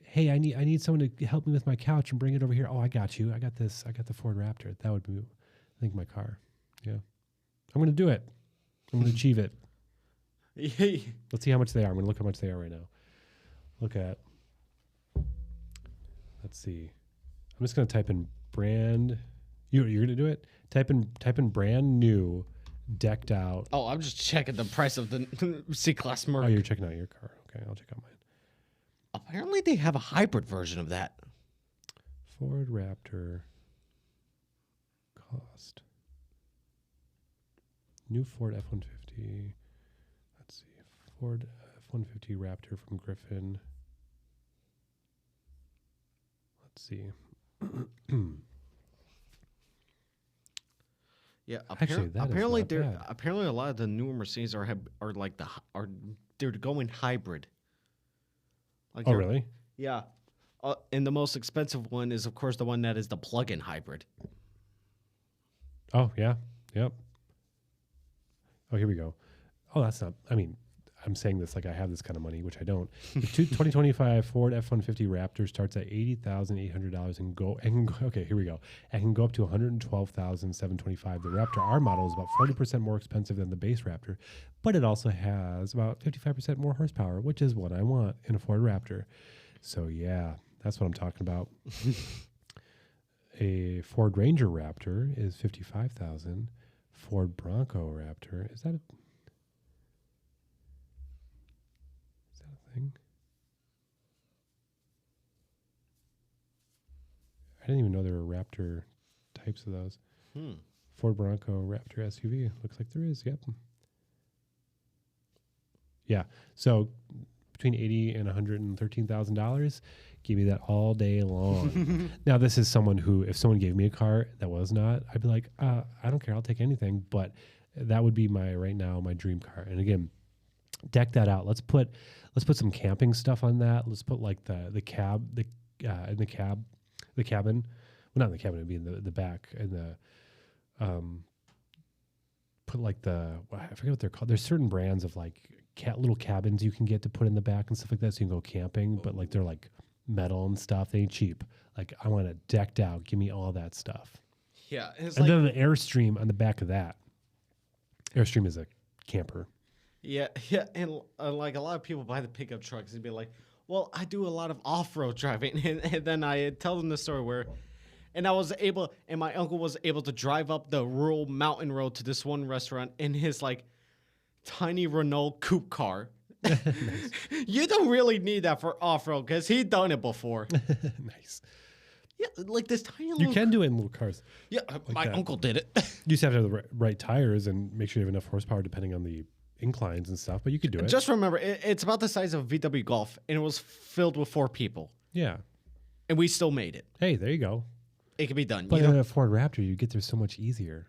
hey, I need someone to help me with my couch and bring it over here. Oh, I got you. I got this. I got the Ford Raptor. That would be, I think, my car. Yeah. I'm going to do it. I'm going to achieve it. Let's see how much they are. I'm going to look how much they are right now. Let's see. I'm just going to type in brand. You're going to do it? Type in brand new, decked out. Oh, I'm just checking the price of the C-Class Merc. Oh, you're checking out your car. Okay, I'll check out mine. Apparently, they have a hybrid version of that. Ford Raptor cost. New Ford F-150. Let's see. Ford F-150 Raptor from Griffin. Let's see. Yeah, Actually, that is apparently, not bad. apparently a lot of the newer Mercedes are they're going hybrid. Like Oh, really? Yeah, and the most expensive one is, of course, the one that is the plug-in hybrid. Oh, yeah. Yep. Oh, here we go. Oh, that's not, I mean, I'm saying this like I have this kind of money, which I don't. The 2025 Ford F-150 Raptor starts at $80,800 okay, here we go. And can go up to $112,725. The Raptor R model is about 40% more expensive than the base Raptor, but it also has about 55% more horsepower, which is what I want in a Ford Raptor. So yeah, that's what I'm talking about. A Ford Ranger Raptor is $55,000. Ford Bronco Raptor, is that a thing? I didn't even know there were Raptor types of those. Ford Bronco Raptor SUV. Looks like there is. Yep. Yeah. So between $80,000 and $113,000. Give me that all day long. Now, this is someone who, if someone gave me a car that was not, I'd be like, I don't care. I'll take anything. But that would be my dream car. And again, deck that out. Let's put some camping stuff on that. Let's put like the cabin. Well, not in the cabin. It'd be in the back and the put like I forget what they're called. There's certain brands of like little cabins you can get to put in the back and stuff like that, so you can go camping. But like they're like metal and stuff. They ain't cheap. Like I want it decked out. Give me all that stuff. Yeah, and then the Airstream on the back of that. Airstream is a camper. Yeah, and like a lot of people buy the pickup trucks and be like, "Well, I do a lot of off-road driving," and then I tell them the story where and my uncle was able to drive up the rural mountain road to this one restaurant in his like tiny Renault coupe car. Nice. You don't really need that for off-road because he done it before. Nice. Yeah, like this tiny You little... can do it in little cars. Yeah, my that. uncle did it. You just have to have the right tires and make sure you have enough horsepower depending on the inclines and stuff, but you could do it. Just remember, it's about the size of a VW Golf, and it was filled with 4 people. Yeah. And we still made it. Hey, there you go. It can be done. But You in know? a Ford Raptor, you get there so much easier.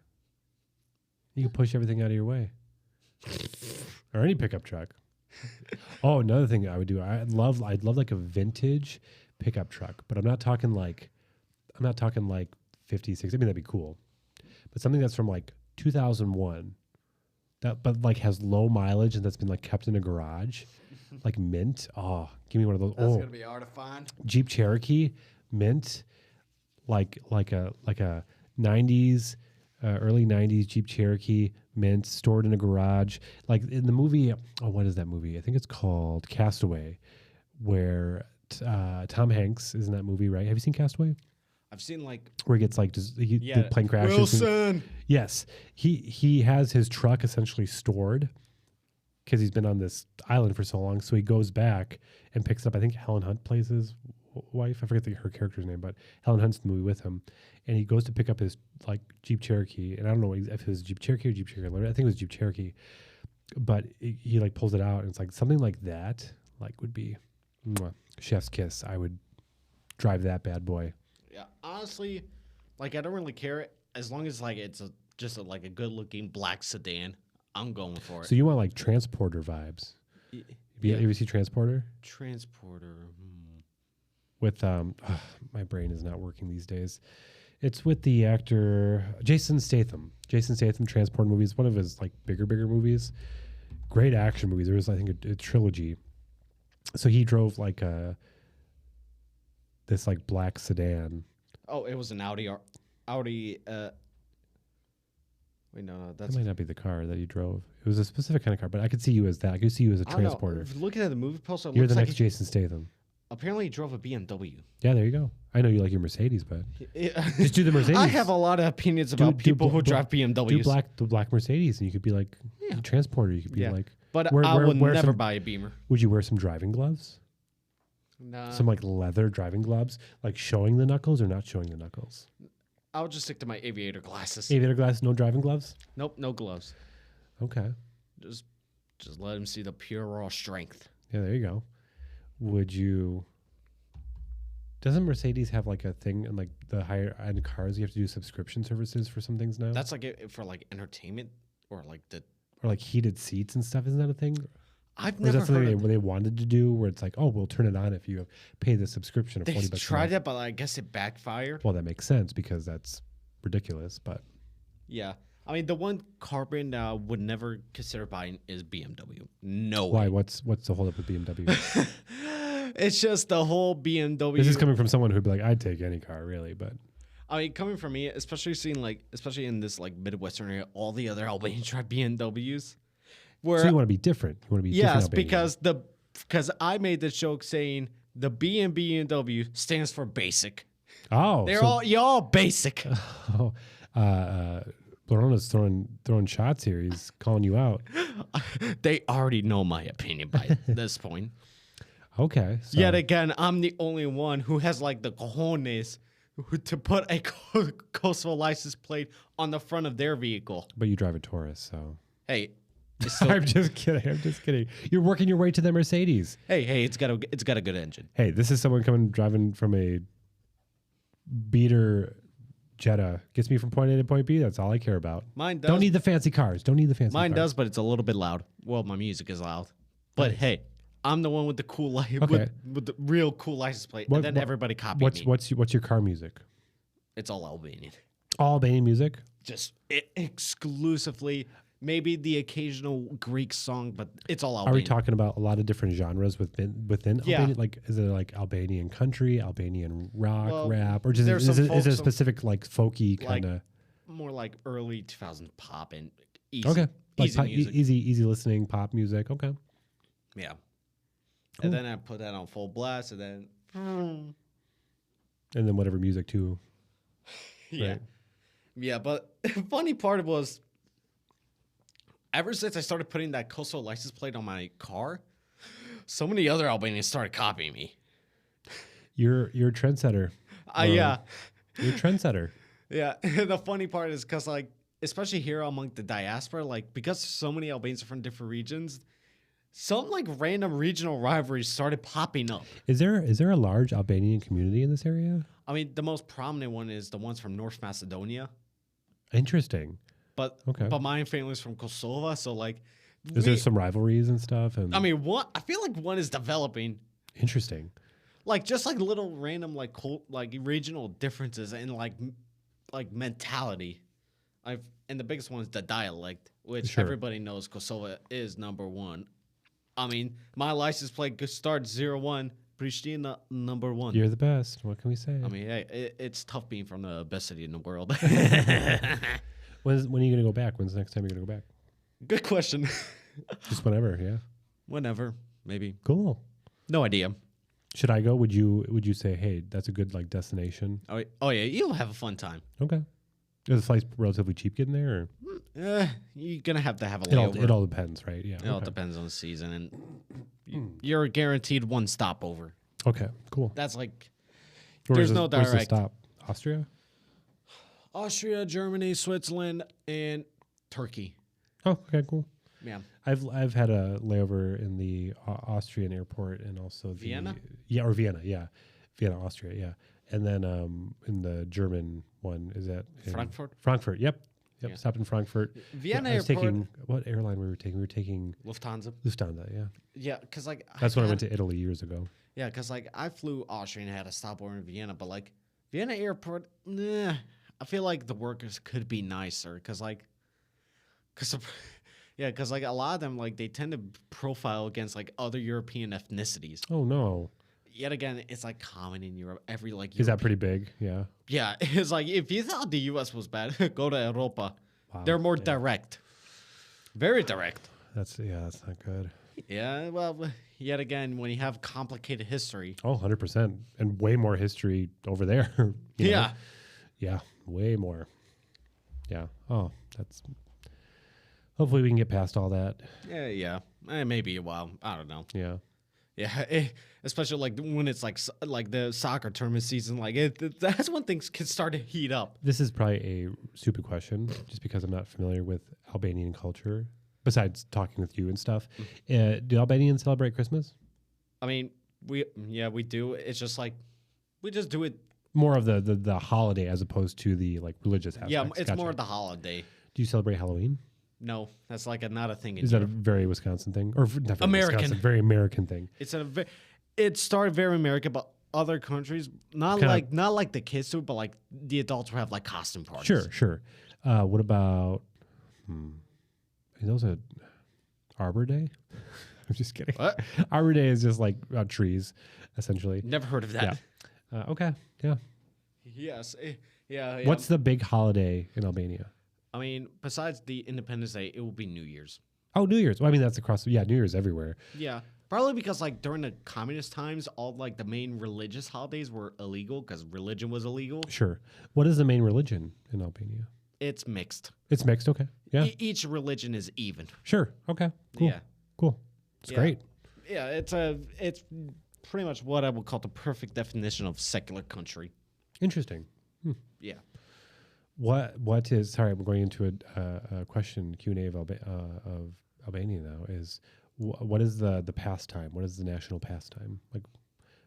You can push everything out of your way. Or any pickup truck. Oh, another thing I would do, I'd love like a vintage pickup truck, but I'm not talking like 50, 60. I mean, that'd be cool. But something that's from like 2001 but like has low mileage and that's been like kept in a garage, like mint. Oh, give me one of those. That's going to be hard to find. Jeep Cherokee mint, like a 90s, early 90s Jeep Cherokee mint stored in a garage. Like in the movie, what is that movie? I think it's called Castaway, where Tom Hanks is in that movie, right? Have you seen Castaway? I've seen like... Where he gets like the plane crashes. Wilson! Yes. He has his truck essentially stored because he's been on this island for so long. So he goes back and picks up, I think Helen Hunt plays his wife. I forget her character's name, but Helen Hunt's in the movie with him. And he goes to pick up his like Jeep Cherokee. And I don't know if it was Jeep Cherokee or Jeep Cherokee. I think it was Jeep Cherokee. But he like pulls it out and it's like something like that like would be chef's kiss. I would drive that bad boy. Yeah, honestly, like I don't really care as long as like it's just a good looking black sedan. I'm going for it. So you want like Transporter vibes? Yeah. You ever see Transporter? Transporter. With my brain is not working these days. It's with the actor Jason Statham. Jason Statham, Transporter movies, one of his like bigger movies. Great action movies. There was I think a trilogy. So he drove like this like black sedan. Oh, it was an Audi. Wait, no, That might not be the car that he drove. It was a specific kind of car, but I could see you as that. I could see you as a Transporter. Looking at the movie poster, You're the next Jason Statham. Apparently, he drove a BMW. Yeah, there you go. I know you like your Mercedes, but just do the Mercedes. I have a lot of opinions about people who drive BMWs. Do the black Mercedes, and you could be like a Transporter. You could be like, but I would never buy a Beamer. Would you wear some driving gloves? Nah. Some like leather driving gloves, like showing the knuckles or not showing the knuckles? I would just stick to my aviator glasses. Aviator glasses, no driving gloves? Nope, no gloves. Okay. Just let him see the pure raw strength. Yeah, there you go. Would you... Doesn't Mercedes have like a thing in like the higher end cars? You have to do subscription services for some things now? That's like it for like entertainment or like the... Or like heated seats and stuff. Isn't that a thing? I've or is never that something heard they wanted to do where it's like, oh, we'll turn it on if you pay the subscription of They $40 tried that, but I guess it backfired. Well, that makes sense because that's ridiculous, but... Yeah. I mean, the one car brand I would never consider buying is BMW. No Why? way. What's the hold up with BMW? It's just the whole BMW. This is coming from someone who'd be like, I'd take any car, really, but... I mean, coming from me, especially in this like Midwestern area, all the other Albanians drive BMWs. Where So you want to be different. You want to be yes, different. because I made this joke saying the B in BMW stands for basic. Oh, You're all basic. Oh, Blorona's throwing shots here. He's calling you out. They already know my opinion by this point. Okay. So, Yet again, I'm the only one who has like the cojones to put a Kosovo license plate on the front of their vehicle. but you drive a Taurus, so... Hey, it's still, I'm just kidding. You're working your way to the Mercedes. hey, it's got a good engine. Hey, this is someone driving from a beater Jetta. Gets me from point A to point B. That's all I care about. Mine does. Don't need the fancy cars. Mine does, but it's a little bit loud. Well, my music is loud. But hey, I'm the one with the cool with the real cool license plate, and then everybody copied me. What's your car music? It's all Albanian. All Albanian music? Just exclusively. Maybe the occasional Greek song, but it's all Are Albanian. we talking about a lot of different genres within Yeah. Albania? Like, is it like Albanian country, Albanian rock, rap, or just there's is some it a folk specific like folky kind of? More like early 2000s pop and easy, Okay, like easy music. easy listening pop music. Okay, Yeah. Cool. And then I put that on full blast, and then and then whatever music too. Yeah. Right. Yeah, but funny part was ever since I started putting that Kosovo license plate on my car, so many other Albanians started copying me. You're a trendsetter. Yeah. You're a trendsetter. Yeah. The funny part is because, like, especially here among the diaspora, like, because so many Albanians are from different regions, some, like, random regional rivalries started popping up. Is there a large Albanian community in this area? I mean, the most prominent one is the ones from North Macedonia. Interesting. But Okay. but my family's from Kosovo, so, like... Is there some rivalries and stuff? And I mean, I feel like one is developing. interesting. Like, just, like, little random, like, like regional differences in, like mentality. And the biggest one is the dialect, which Sure. everybody knows Kosovo is number one. I mean, my license plate starts 01, Pristina number one. You're the best. What can we say? I mean, hey, it's tough being from the best city in the world. when are you gonna go back? When's the next time you're gonna go back? Good question. Just whenever. Yeah. Whenever, maybe. Cool. No idea. Should I go? Would you say, hey, that's a good like destination? Oh yeah, you'll have a fun time. Okay. Is the flight relatively cheap getting there? Or? You're gonna have to have a It layover. all depends, right? Yeah. It all depends on the season, and you're guaranteed one stopover. Okay. Cool. That's like Where's no Where's the direct. stop? Austria. Austria, Germany, Switzerland, and Turkey. Oh, okay, cool. Yeah. I've had a layover in the Austrian airport and also the Vienna? or Vienna, yeah, Vienna, Austria, yeah, and then in the German one is that in Frankfurt? Frankfurt, yep. Yeah. Stopped in Frankfurt. Vienna I was airport. taking what airline we were taking? We were taking Lufthansa. Lufthansa, yeah. Yeah, because like That's when I went to Italy years ago. Yeah, because like I flew Austria and had a stopover in Vienna, but like Vienna airport, nah. I feel like the workers could be nicer, because like a lot of them, like, they tend to profile against like other European ethnicities. Oh no, Yet again, it's like common in Europe. Every like is that pretty big? Yeah. Yeah, it's like if you thought the U.S. was bad, go to Europa. Wow. They're more Yeah. direct, very direct. That's not good. Yeah, well, yet again, when you have complicated history. Oh, 100%, and way more history over there. you know? Yeah, Yeah, way more. Yeah. Oh, that's. Hopefully, we can get past all that. yeah. Maybe a while. I don't know. Yeah. Yeah, especially like when it's like the soccer tournament season. Like that's when things can start to heat up. This is probably a stupid question, just because I'm not familiar with Albanian culture. Besides talking with you and stuff, do Albanians celebrate Christmas? I mean, we do. It's just like we just do it. More of the holiday as opposed to the like religious aspects. Yeah, it's Gotcha. more the holiday. Do you celebrate Halloween? No, that's like not a thing. Is that a very Wisconsin thing, or not very American? Wisconsin, very American thing? It started very American, but other countries not like the kids do, but like the adults will have like costume parties. Sure. What about? Is those a Arbor Day? I'm just kidding. What? Arbor Day is just like trees, essentially. Never heard of that. Yeah. Okay. Yeah. Yes. Yeah. What's the big holiday in Albania? I mean, besides the Independence Day, it will be New Year's. Oh, New Year's. Well, I mean, that's across. Yeah, New Year's everywhere. Yeah, probably because like during the communist times, all like the main religious holidays were illegal because religion was illegal. Sure. What is the main religion in Albania? It's mixed. It's mixed. Okay. Yeah. Each religion is even. Sure. Okay. Cool. Yeah. Cool. It's Yeah. great. Yeah, it's pretty much what I would call the perfect definition of secular country. Interesting. Yeah. What is? Sorry, I'm going into a question Q&A of Albania now. Is what is the pastime? What is the national pastime? Like,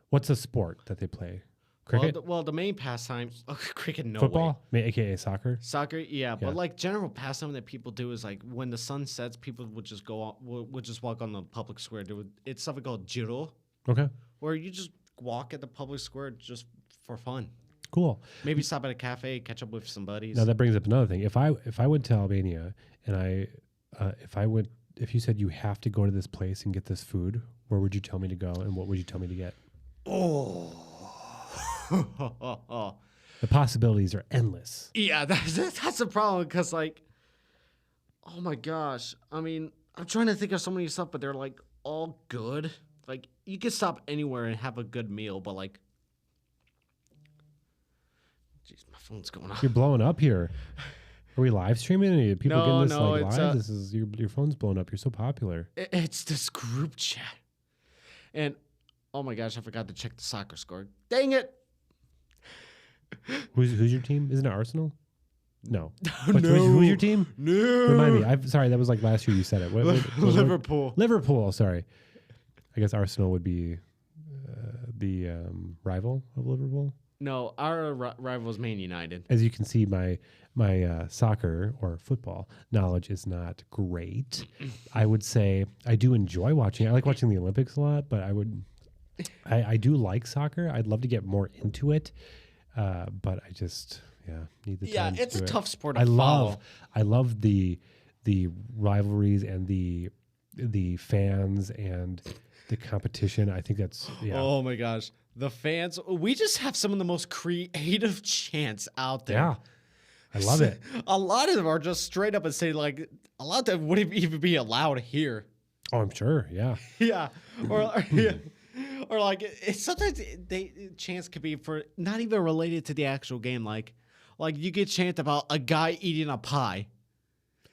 what's a sport that they play? Cricket, Well, the main pastime, cricket, no football, way. aka soccer. Soccer, yeah, but like general pastime that people do is like when the sun sets, people would just would just walk on the public square. It's something called Jiro, Okay, where you just walk at the public square just for fun. cool. Maybe stop at a cafe, catch up with some buddies. Now that brings up another thing. If I went to Albania and if you said you have to go to this place and get this food, where would you tell me to go and what would you tell me to get? Oh. The possibilities are endless. Yeah, that's the problem because, like, oh my gosh. I mean, I'm trying to think of so many stuff, but they're, like, all good. Like, you could stop anywhere and have a good meal, but, like, Jeez, my phone's going off. You're blowing up here. Are we live streaming? Are people No, getting this no, like it's, live? This is your phone's blowing up. You're so popular. It's this group chat. And, oh my gosh, I forgot to check the soccer score. Dang it. Who's your team? Isn't it Arsenal? No. No. Who's your team? No. Remind me. I'm sorry. That was like last year you said it. Liverpool. Liverpool. Sorry. I guess Arsenal would be the rival of Liverpool. No, our rival is Man United. As you can see, my soccer or football knowledge is not great. I would say I do enjoy watching. I like watching the Olympics a lot, but I do like soccer. I'd love to get more into it, but I just need the time. Yeah, it's to a do tough sport it. to follow. I love the rivalries and the fans and the competition. I think that's Oh my gosh. The fans, we just have some of the most creative chants out there. Yeah. I love it. A lot of them are just straight up and say, like, a lot of them wouldn't even be allowed here. Oh, I'm sure. Yeah. Yeah. Or like, sometimes chants could be for not even related to the actual game. Like you get chant about a guy eating a pie.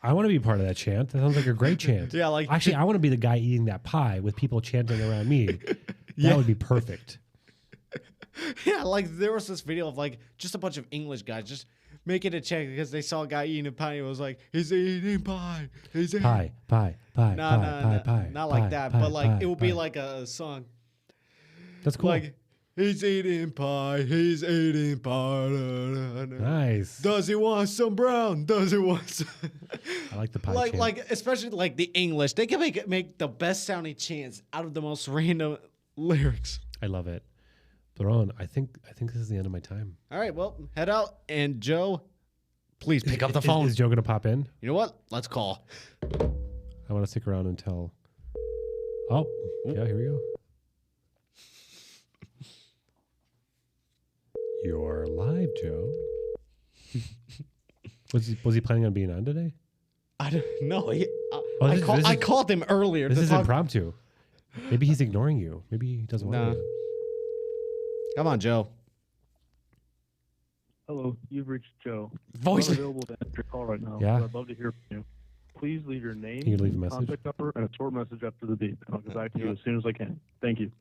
I want to be part of that chant. That sounds like a great chant. Yeah, like actually, I want to be the guy eating that pie with people chanting around me. That would be perfect. Yeah, like there was this video of like just a bunch of English guys just making a chant because they saw a guy eating a pie. And it was like, he's eating pie. He's eating pie. Not like that, but like it would be like a song. That's cool. Like, he's eating pie. He's eating pie. Nice. Does he want some brown? Does he want some? I like the pie chant. Like especially like the English. They can make the best sounding chants out of the most random lyrics. I love it. Ron, I think this is the end of my time. All right, well, head out. And Joe, please pick up the phone. Is Joe going to pop in? You know what? Let's call. I want to stick around until... Oh, yeah, here we go. You're live, Joe. Was he planning on being on today? I don't know. I called him earlier. This is impromptu. Maybe he's ignoring you. Maybe he doesn't want to. Come on, Joe. Hello, you've reached Joe. Voice. I'm available to answer your call right now. Yeah. So I'd love to hear from you. Please leave your name, Can you leave a message? contact number, and a short message after the beep. I'll get back to you as soon as I can. Thank you.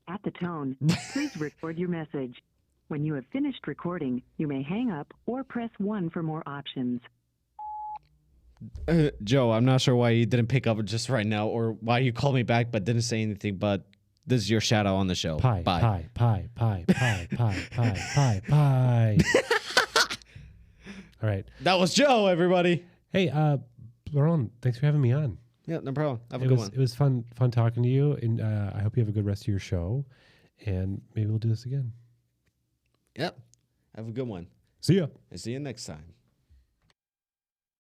At the tone, please record your message. When you have finished recording, you may hang up or press 1 for more options. Joe, I'm not sure why you didn't pick up just right now or why you called me back but didn't say anything, but this is your shout out on the show. Pie. All right. That was Joe, everybody. Hey, Laurent, thanks for having me on. Yeah, no problem. Have a good one. It was fun talking to you, and I hope you have a good rest of your show, and maybe we'll do this again. Yep. Have a good one. See ya. And see you next time.